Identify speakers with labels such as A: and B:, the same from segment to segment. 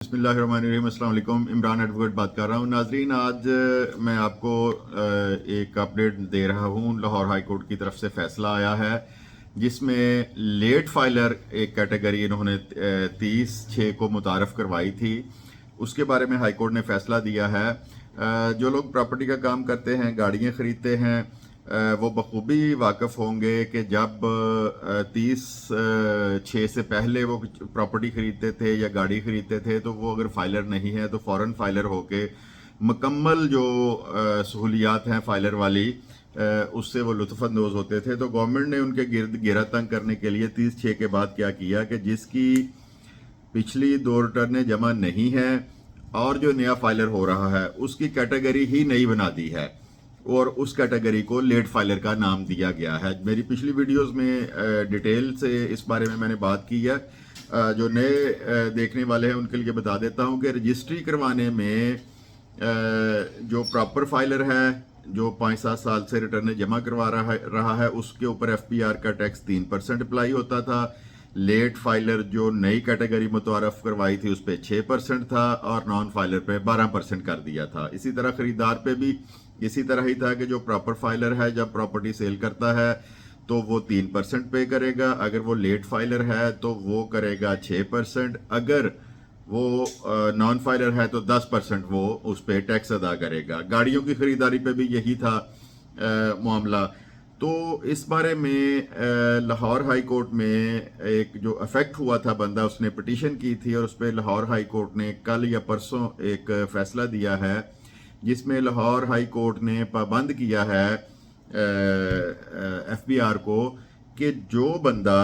A: बिस्मिल्लाहिर्रहमानिर्रहीम। अस्सलाम वालेकुम। इमरान एडवोकेट बात कर रहा हूँ। नाजरीन, आज मैं आपको एक अपडेट दे रहा हूँ। लाहौर हाई कोर्ट की तरफ से फ़ैसला आया है जिसमें लेट फाइलर एक कैटेगरी इन्होंने 30/6 को मुतारफ़ करवाई थी, उसके बारे में हाई कोर्ट ने फ़ैसला दिया है। जो लोग प्रॉपर्टी का काम करते हैं, गाड़ियाँ ख़रीदते हैं, वो बखूबी वाकिफ़ होंगे कि जब 30/6 से पहले वो प्रॉपर्टी ख़रीदते थे या गाड़ी ख़रीदते थे तो वो अगर फाइलर नहीं है तो फ़ौरन फाइलर होके मुकम्मल जो सहूलियात हैं फाइलर वाली, उससे वो लुत्फ़अंदोज़ होते थे। तो गवर्नमेंट ने उनके गिरद घेरा तंग करने के लिए 30/6 के बाद क्या किया कि जिसकी पिछली 2 रिटर्नें जमा नहीं है और जो नया फाइलर हो रहा है उसकी कैटेगरी ही नई बना दी है और उस कैटेगरी को लेट फाइलर का नाम दिया गया है। मेरी पिछली वीडियोस में डिटेल से इस बारे में मैंने बात की है। जो नए देखने वाले हैं उनके लिए बता देता हूं कि रजिस्ट्री करवाने में जो प्रॉपर फाइलर है, जो 5-7 साल से रिटर्न जमा करवा रहा है उसके ऊपर FPR का टैक्स 3% अप्लाई होता था। लेट फाइलर जो नई कैटेगरी मुतारफ़ करवाई थी उस पर 6% था और नॉन फाइलर पे 12% कर दिया था। इसी तरह खरीदार पे भी इसी तरह ही था कि जो प्रॉपर फाइलर है जब प्रॉपर्टी सेल करता है तो वो 3% पे करेगा, अगर वो लेट फाइलर है तो वो करेगा 6%, अगर वो नॉन फाइलर है तो 10% वो उस पर टैक्स अदा करेगा। गाड़ियों की खरीदारी पे भी यही था मामला। तो इस बारे में लाहौर हाई कोर्ट में एक जो अफेक्ट हुआ था बंदा, उसने पिटीशन की थी और उस पर लाहौर हाई कोर्ट ने कल या परसों एक फ़ैसला दिया है जिसमें लाहौर हाई कोर्ट ने पाबंद किया है FBR को कि जो बंदा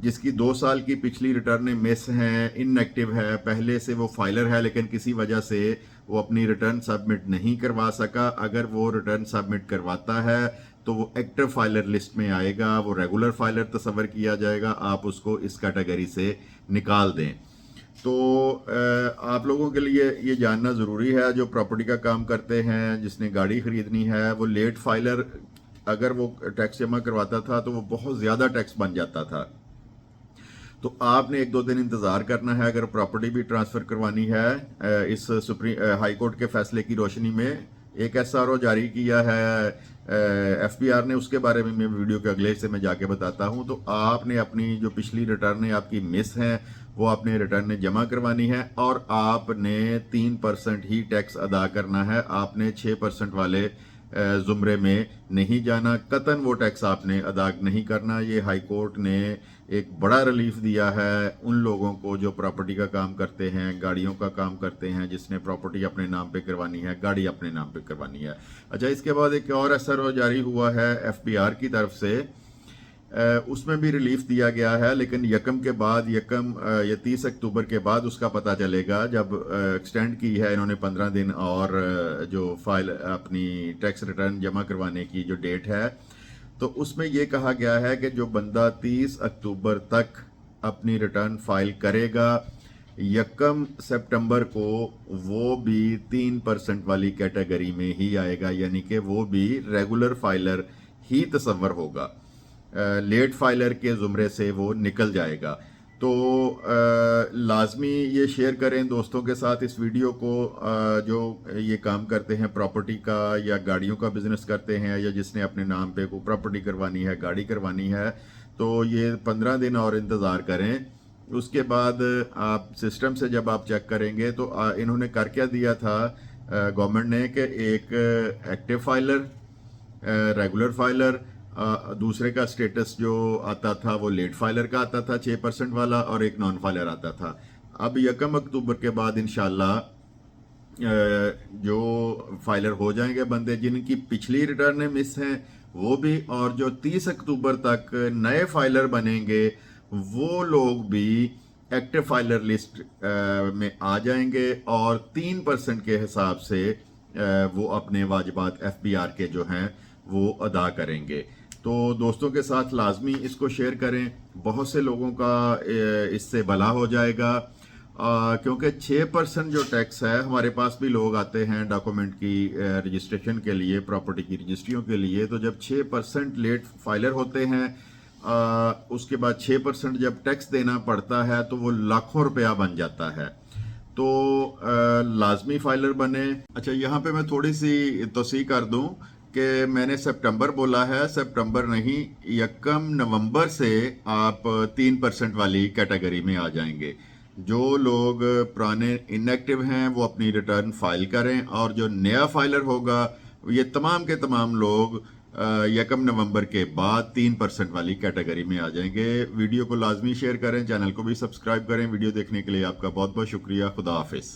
A: जिसकी 2 साल की पिछली रिटर्न मिस हैं, इनएक्टिव है, पहले से वो फाइलर है लेकिन किसी वजह से वो अपनी रिटर्न सबमिट नहीं करवा सका, अगर वो रिटर्न सबमिट करवाता है तो वो एक्टिव फाइलर लिस्ट में आएगा, वो रेगुलर फाइलर तस्वर किया जाएगा, आप उसको इस कैटेगरी से निकाल दें। तो आप लोगों के लिए ये जानना ज़रूरी है जो प्रॉपर्टी का काम करते हैं, जिसने गाड़ी ख़रीदनी है, वो लेट फाइलर अगर वो टैक्स जमा करवाता था तो वो बहुत ज़्यादा टैक्स बन जाता था। तो आपने 1-2 दिन इंतज़ार करना है अगर प्रॉपर्टी भी ट्रांसफ़र करवानी है। इस हाई कोर्ट के फैसले की रोशनी में एक SRO जारी किया है FBR ने, उसके बारे में मैं वीडियो के अगले हिस्से में जाके बताता हूं। तो आपने अपनी जो पिछली रिटर्न आपकी मिस हैं वो आपने रिटर्न जमा करवानी है और आपने 3% ही टैक्स अदा करना है। आपने 6% वाले ज़ुमरे में नहीं जाना, कतन वो टैक्स आपने अदा नहीं करना। ये हाई कोर्ट ने एक बड़ा रिलीफ दिया है उन लोगों को जो प्रॉपर्टी का काम करते हैं, गाड़ियों का काम करते हैं, जिसने प्रॉपर्टी अपने नाम पे करवानी है, गाड़ी अपने नाम पे करवानी है। अच्छा, इसके बाद एक और SRO जारी हुआ है FBR की तरफ से, उसमें भी रिलीफ दिया गया है लेकिन यकम के बाद, यकम या 30 अक्टूबर के बाद उसका पता चलेगा, जब एक्सटेंड की है इन्होंने 15 दिन और जो फाइल अपनी टैक्स रिटर्न जमा करवाने की जो डेट है, तो उसमें यह कहा गया है कि जो बंदा 30 अक्टूबर तक अपनी रिटर्न फाइल करेगा, यकम सितंबर को वो भी 3% वाली कैटेगरी में ही आएगा, यानी कि वो भी रेगुलर फाइलर ही तस्वर होगा, लेट फाइलर के ज़ुमरे से वो निकल जाएगा। तो लाजमी ये शेयर करें दोस्तों के साथ इस वीडियो को, जो ये काम करते हैं प्रॉपर्टी का या गाड़ियों का बिजनेस करते हैं या जिसने अपने नाम पे कोई प्रॉपर्टी करवानी है, गाड़ी करवानी है, तो ये 15 दिन और इंतज़ार करें। उसके बाद आप सिस्टम से जब आप चेक करेंगे तो इन्होंने कर क्या दिया था गवर्नमेंट ने कि एक एक्टिव फाइलर, रेगुलर फाइलर, दूसरे का स्टेटस जो आता था वो लेट फाइलर का आता था 6% वाला, और एक नॉन फाइलर आता था। अब यकम अक्टूबर के बाद इंशाल्लाह जो फाइलर हो जाएंगे बंदे जिनकी पिछली रिटर्न मिस हैं वो भी, और जो 30 अक्टूबर तक नए फाइलर बनेंगे वो लोग भी एक्टिव फाइलर लिस्ट में आ जाएंगे और 3% के हिसाब से वो अपने वाजिबात FBR के जो हैं वो अदा करेंगे। तो दोस्तों के साथ लाजमी इसको शेयर करें, बहुत से लोगों का इससे भला हो जाएगा, क्योंकि 6% जो टैक्स है, हमारे पास भी लोग आते हैं डॉक्यूमेंट की रजिस्ट्रेशन के लिए, प्रॉपर्टी की रजिस्ट्रियों के लिए, तो जब 6% लेट फाइलर होते हैं उसके बाद 6% जब टैक्स देना पड़ता है तो वो लाखों रुपया बन जाता है। तो लाजमी फाइलर बने। अच्छा, यहाँ पे मैं थोड़ी सी तौसीह कर दूं कि मैंने सितंबर बोला है, सितंबर नहीं, 1 नवंबर से आप 3% वाली कैटेगरी में आ जाएंगे। जो लोग पुराने इनएक्टिव हैं वो अपनी रिटर्न फाइल करें, और जो नया फाइलर होगा ये तमाम के तमाम लोग 1 नवंबर के बाद 3% वाली कैटेगरी में आ जाएंगे। वीडियो को लाजमी शेयर करें, चैनल को भी सब्सक्राइब करें। वीडियो देखने के लिए आपका बहुत बहुत शुक्रिया। खुदा हाफिज़।